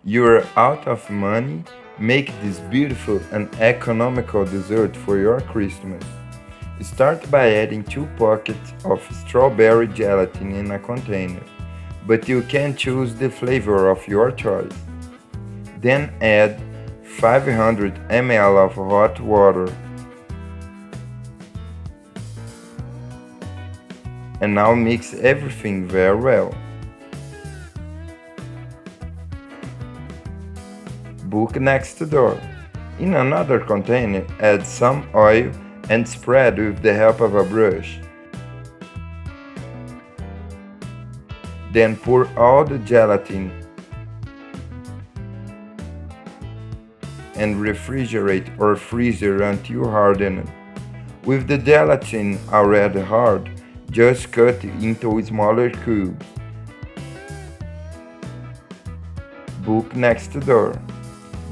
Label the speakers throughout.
Speaker 1: You're out of money? Make this beautiful and economical dessert for your Christmas. Start by adding 2 pockets of strawberry gelatin in a container, but you can choose the flavor of your choice. Then add 500 ml of hot water. And now mix everything very well. Book next door. In another container, add some oil and spread with the help of a brush. Then pour all the gelatin and refrigerate or freezer until hardened. With the gelatin already hard, just cut into smaller cubes. Book next door.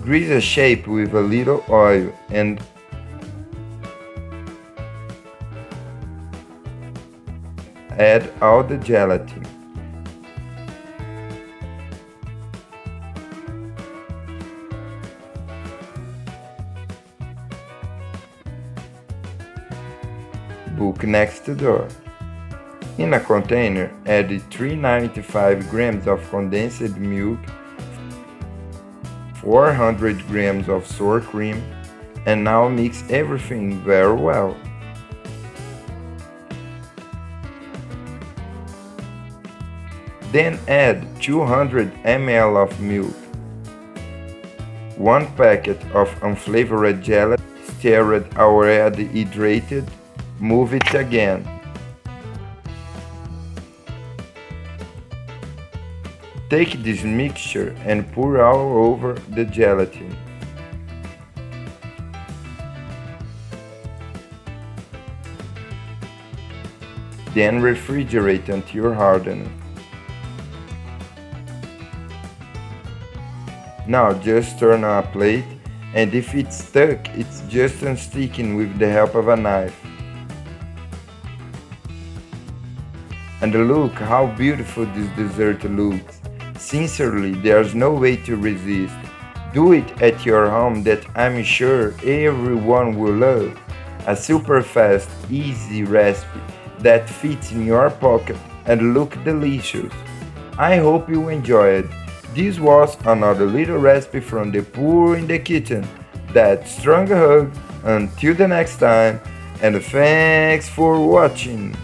Speaker 1: Grease a shape with a little oil and add all the gelatin. Book next door. In a container, add 395 grams of condensed milk, 400 grams of sour cream, and now mix everything very well. Then add 200 ml of milk, 1 packet of unflavored gelatin, stirred already hydrated, move it again. Take this mixture and pour all over the gelatin. Then refrigerate until hardened. Now just turn on a plate, and if it's stuck, it's just unsticking with the help of a knife. And look how beautiful this dessert looks. Sincerely, there's no way to resist. Do it at your home, that I'm sure everyone will love. A super fast, easy recipe that fits in your pocket and look delicious. I hope you enjoyed. This was another little recipe from the poor in the kitchen. That strong hug until the next time, and thanks for watching.